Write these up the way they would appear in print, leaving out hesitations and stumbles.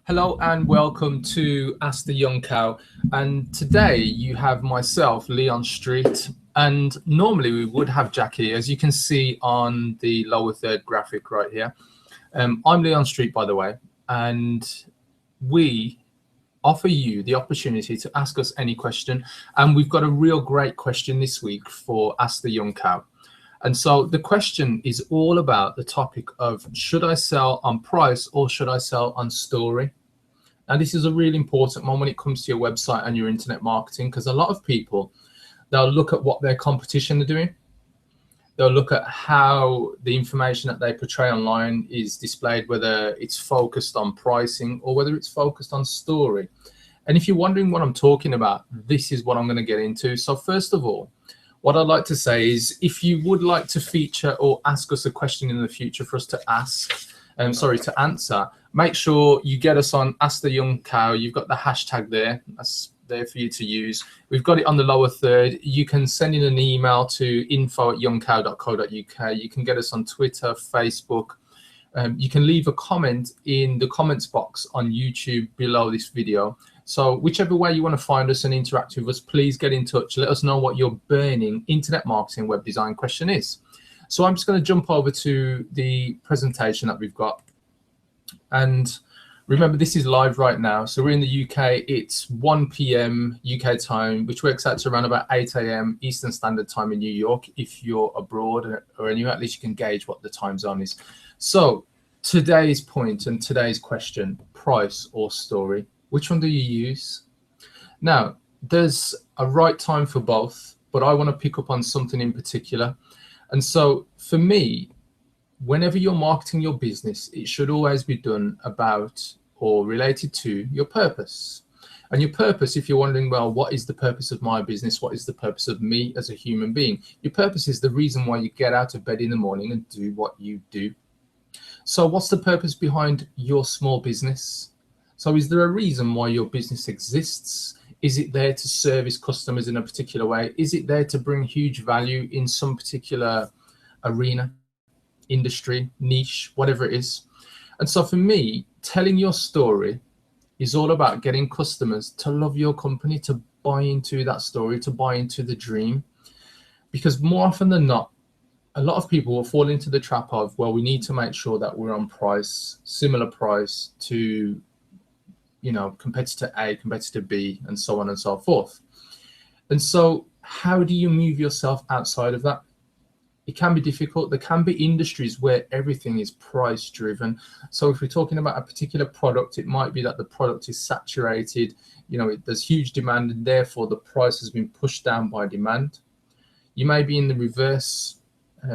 Hello and welcome to Ask the Young Cow. And today you have myself, Leon Street, and normally we would have Jackie, as you can see on the lower third graphic right here. I'm Leon Street, by the way, and we offer you the opportunity to ask us any question. And we've got a real great question this week for Ask the Young Cow. And so the question is all about the topic of, should I sell on price or should I sell on story? And this is a really important one when it comes to your website and your internet marketing, because a lot of people, they'll look at what their competition are doing. They'll look at how the information that they portray online is displayed, whether it's focused on pricing or whether it's focused on story. And if you're wondering what I'm talking about, this is what I'm going to get into. So first of all, what I'd like to say is, if you would like to feature or ask us a question in the future for us to to answer, make sure you get us on Ask the Young Cow. You've got the hashtag there. That's there for you to use. We've got it on the lower third. You can send in an email to info@youngcow.co.uk. You can get us on Twitter, Facebook. You can leave a comment in the comments box on YouTube below this video. So whichever way you want to find us and interact with us, please get in touch. Let us know what your burning internet marketing web design question is. So I'm just going to jump over to the presentation that we've got. And remember, this is live right now. So we're in the UK. It's 1 p.m. UK time, which works out to around about 8 a.m. Eastern Standard Time in New York. If you're abroad or anywhere, at least you can gauge what the time zone is. So today's point and today's question, price or story, which one do you use? Now, there's a right time for both, but I want to pick up on something in particular. And so for me, whenever you're marketing your business, it should always be done about or related to your purpose. And your purpose, if you're wondering, well, what is the purpose of my business? What is the purpose of me as a human being? Your purpose is the reason why you get out of bed in the morning and do what you do. So what's the purpose behind your small business? So is there a reason why your business exists? Is it there to service customers in a particular way? Is it there to bring huge value in some particular arena, industry, niche, whatever it is? And so for me, telling your story is all about getting customers to love your company, to buy into that story, to buy into the dream. Because more often than not, a lot of people will fall into the trap of, well, we need to make sure that we're on price, similar price to, competitor A, competitor B, and so on and so forth. And so how do you move yourself outside of that? It can be difficult. There can be industries where everything is price driven. So if we're talking about a particular product, it might be that the product is saturated, there's huge demand, and therefore the price has been pushed down by demand. You may be in the reverse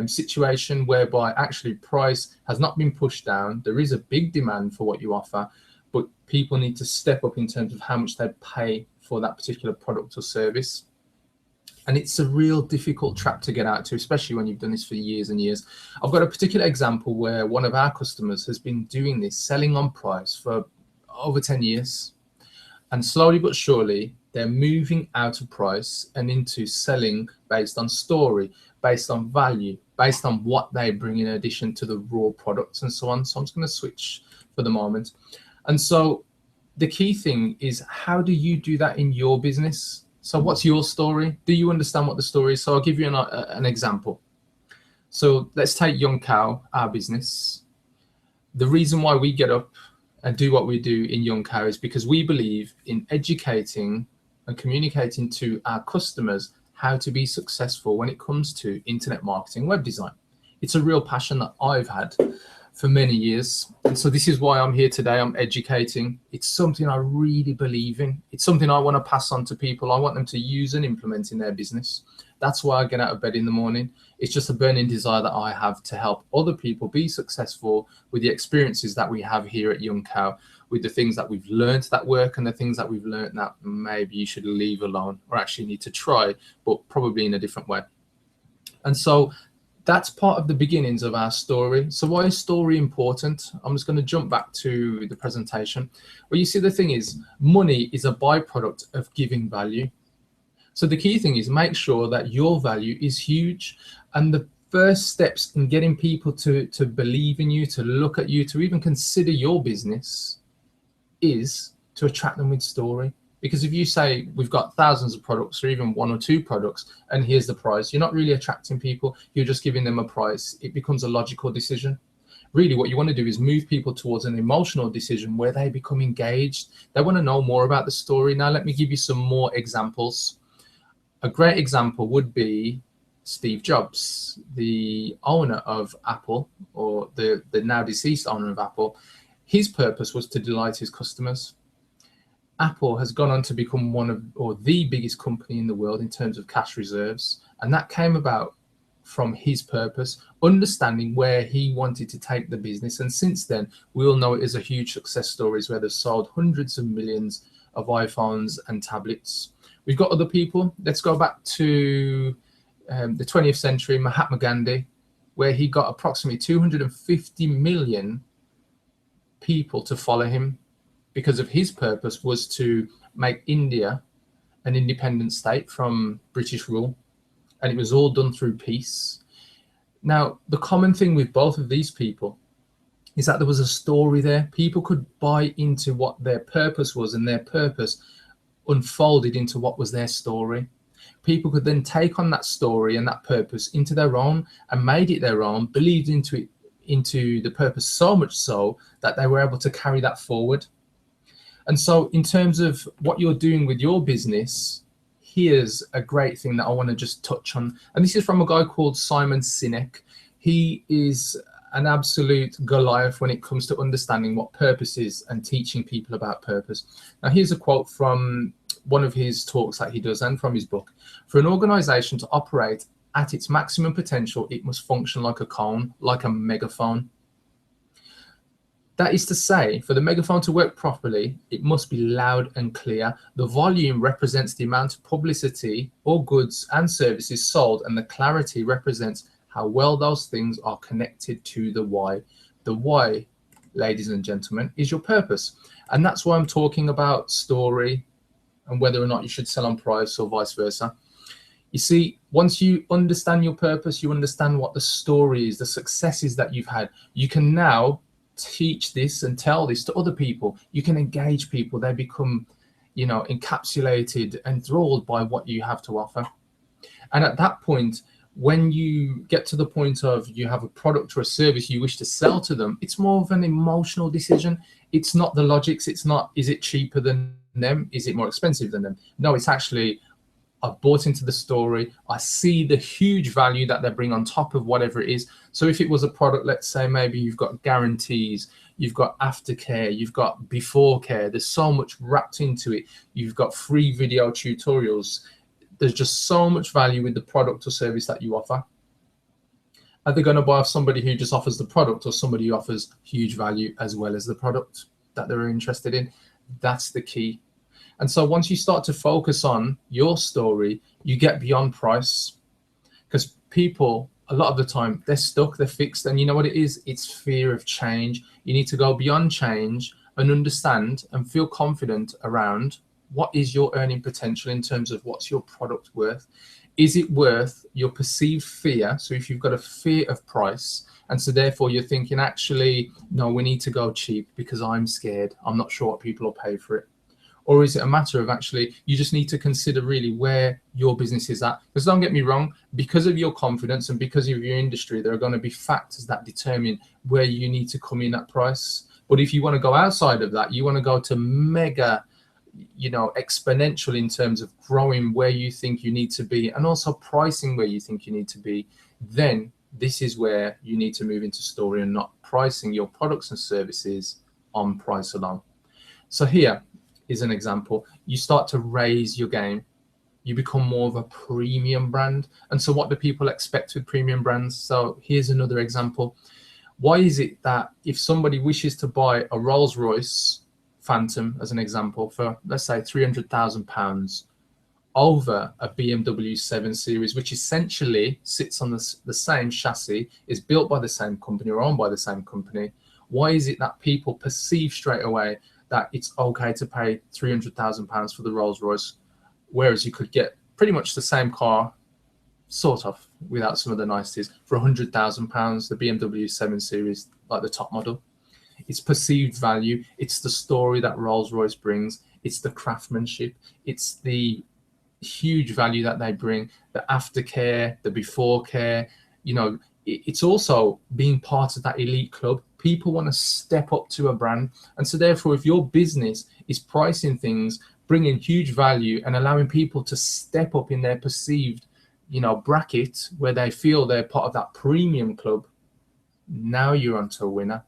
situation whereby actually price has not been pushed down. There is a big demand for what you offer, but people need to step up in terms of how much they pay for that particular product or service. And it's a real difficult trap to get out to, especially when you've done this for years and years. I've got a particular example where one of our customers has been doing this, selling on price for over 10 years. And slowly but surely, they're moving out of price and into selling based on story, based on value, based on what they bring in addition to the raw products and so on. So I'm just going to switch for the moment. And so the key thing is, how do you do that in your business? So what's your story? Do you understand what the story is? So I'll give you an example. So let's take Young Cow, our business. The reason why we get up and do what we do in Young Cow is because we believe in educating and communicating to our customers how to be successful when it comes to internet marketing, web design. It's a real passion that I've had for many years. And so this is why I'm here today. I'm educating. It's something I really believe in. It's something I want to pass on to people. I want them to use and implement in their business. That's why I get out of bed in the morning. It's just a burning desire that I have to help other people be successful with the experiences that we have here at Young Cow, with the things that we've learned that work and the things that we've learned that maybe you should leave alone or actually need to try, but probably in a different way. And so that's part of the beginnings of our story. So why is story important? I'm just going to jump back to the presentation. Well, you see, the thing is, money is a byproduct of giving value. So the key thing is, make sure that your value is huge. And the first steps in getting people to believe in you, to look at you, to even consider your business is to attract them with story. Because if you say we've got thousands of products or even one or two products and here's the price, you're not really attracting people, you're just giving them a price. It becomes a logical decision. Really what you want to do is move people towards an emotional decision where they become engaged. They want to know more about the story. Now let me give you some more examples. A great example would be Steve Jobs, the owner of Apple, or the now deceased owner of Apple. His purpose was to delight his customers. Apple has gone on to become one of, or the biggest company in the world in terms of cash reserves. And that came about from his purpose, understanding where he wanted to take the business. And since then, we all know it is a huge success stories where they've sold hundreds of millions of iPhones and tablets. We've got other people. Let's go back to the 20th century, Mahatma Gandhi, where he got approximately 250 million people to follow him because of his purpose was to make India an independent state from British rule. And it was all done through peace. Now, the common thing with both of these people is that there was a story there. People could buy into what their purpose was, and their purpose unfolded into what was their story. People could then take on that story and that purpose into their own and made it their own, believed into it, into the purpose so much so that they were able to carry that forward. And so in terms of what you're doing with your business, here's a great thing that I want to just touch on. And this is from a guy called Simon Sinek. He is an absolute Goliath when it comes to understanding what purpose is and teaching people about purpose. Now, here's a quote from one of his talks that he does and from his book. For an organization to operate at its maximum potential, it must function like a cone, like a megaphone. That is to say, for the megaphone to work properly, it must be loud and clear. The volume represents the amount of publicity or goods and services sold, and the clarity represents how well those things are connected to the why. The why, ladies and gentlemen, is your purpose. And that's why I'm talking about story and whether or not you should sell on price or vice versa. You see, once you understand your purpose, you understand what the story is, the successes that you've had, you can now teach this and tell this to other people. You can engage people. They become, encapsulated, enthralled by what you have to offer. And at that point, when you get to the point of you have a product or a service you wish to sell to them, it's more of an emotional decision. It's not the logics. It's not, is it cheaper than them? Is it more expensive than them? No, it's actually, I've bought into the story. I see the huge value that they bring on top of whatever it is. So if it was a product, let's say maybe you've got guarantees, you've got aftercare, you've got before care. There's so much wrapped into it. You've got free video tutorials. There's just so much value with the product or service that you offer. Are they going to buy off somebody who just offers the product or somebody who offers huge value as well as the product that they're interested in? That's the key. And so once you start to focus on your story, you get beyond price, because people, a lot of the time, they're stuck, they're fixed. And you know what it is? It's fear of change. You need to go beyond change and understand and feel confident around what is your earning potential in terms of what's your product worth. Is it worth your perceived fear? So if you've got a fear of price, and so therefore you're thinking, actually, no, we need to go cheap because I'm scared. I'm not sure what people will pay for it. Or is it a matter of actually, you just need to consider really where your business is at? Because don't get me wrong, because of your confidence and because of your industry, there are going to be factors that determine where you need to come in at price. But if you want to go outside of that, you want to go to mega, exponential in terms of growing where you think you need to be and also pricing where you think you need to be, then this is where you need to move into story and not pricing your products and services on price alone. So here is an example. You start to raise your game. You become more of a premium brand. And so what do people expect with premium brands? So here's another example. Why is it that if somebody wishes to buy a Rolls-Royce Phantom, as an example, for, let's say, £300,000 over a BMW 7 Series, which essentially sits on the same chassis, is built by the same company or owned by the same company, why is it that people perceive straight away that it's okay to pay £300,000 for the Rolls-Royce, whereas you could get pretty much the same car, sort of, without some of the niceties, for £100,000, the BMW 7 Series, like the top model? It's perceived value. It's the story that Rolls-Royce brings. It's the craftsmanship. It's the huge value that they bring, the aftercare, the before care. You know, it's also being part of that elite club. People want to step up to a brand. And so therefore, if your business is pricing things, bringing huge value and allowing people to step up in their perceived, you know, bracket where they feel they're part of that premium club, now you're onto a winner.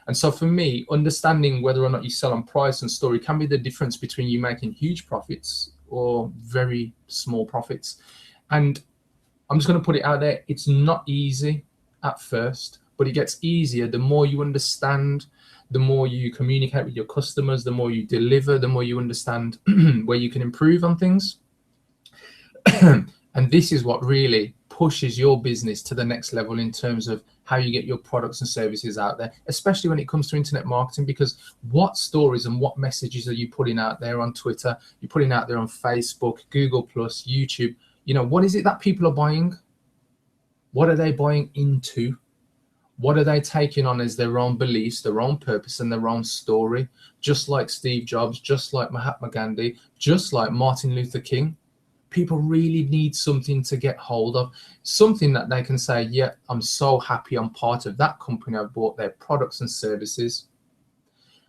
And so for me, understanding whether or not you sell on price and story can be the difference between you making huge profits or very small profits. And I'm just going to put it out there. It's not easy at first, but it gets easier the more you understand, the more you communicate with your customers, the more you deliver, the more you understand where you can improve on things. And this is what really pushes your business to the next level in terms of how you get your products and services out there, especially when it comes to internet marketing, because what stories and what messages are you putting out there on Twitter? You're putting out there on Facebook, Google+, YouTube. You know, what is it that people are buying? What are they buying into? What are they taking on as their own beliefs, their own purpose, and their own story? Just like Steve Jobs, just like Mahatma Gandhi, just like Martin Luther King. People really need something to get hold of, something that they can say, yeah, I'm so happy I'm part of that company. I've bought their products and services.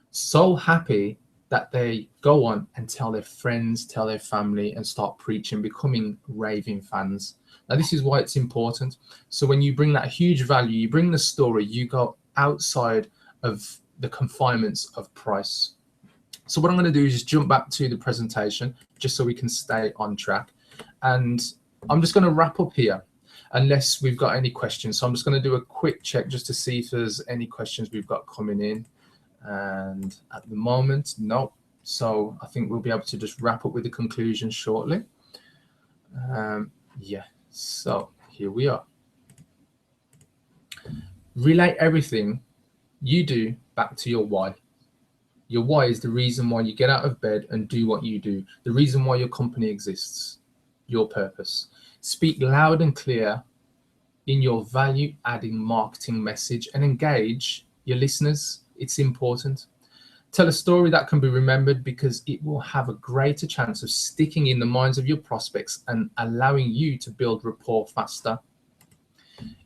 So happy that they go on and tell their friends, tell their family, and start preaching, becoming raving fans. Now, this is why it's important. So when you bring that huge value, you bring the story, you go outside of the confinements of price. So what I'm going to do is just jump back to the presentation, just so we can stay on track. And I'm just going to wrap up here, unless we've got any questions. So I'm just going to do a quick check just to see if there's any questions we've got coming in. And at the moment, no. So I think we'll be able to just wrap up with the conclusion shortly. Yeah, so here we are. Relate everything you do back to your why. Your why is the reason why you get out of bed and do what you do, the reason why your company exists, your purpose. Speak loud and clear in your value-adding marketing message and engage your listeners. It's important. Tell a story that can be remembered, because it will have a greater chance of sticking in the minds of your prospects and allowing you to build rapport faster.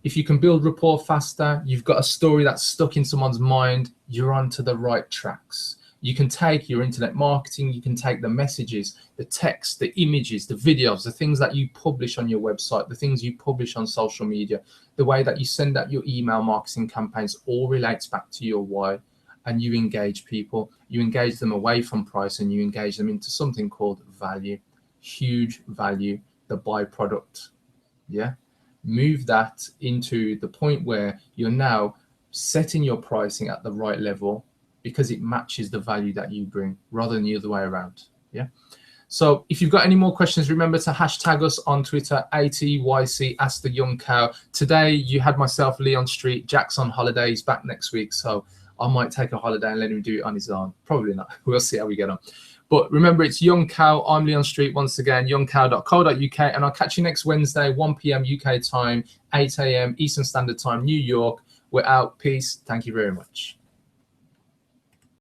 If you can build rapport faster, you've got a story that's stuck in someone's mind, you're onto the right tracks. You can take your internet marketing, you can take the messages, the text, the images, the videos, the things that you publish on your website, the things you publish on social media, the way that you send out your email marketing campaigns, all relates back to your why. And you engage people, you engage them away from price, and you engage them into something called value, huge value, the byproduct. Yeah. Move that into the point where you're now setting your pricing at the right level, because it matches the value that you bring rather than the other way around. Yeah. So if you've got any more questions, remember to hashtag us on Twitter, ATYC Ask the Young Cow. Today you had myself, Leon Street. Jack's on holiday, he's back next week, so I might take a holiday and let him do it on his own. Probably not. We'll see how we get on. But remember, it's Young Cow. I'm Leon Street once again, youngcow.co.uk, and I'll catch you next Wednesday, 1 p.m. UK time, 8 a.m. Eastern Standard Time, New York. We're out. Peace. Thank you very much.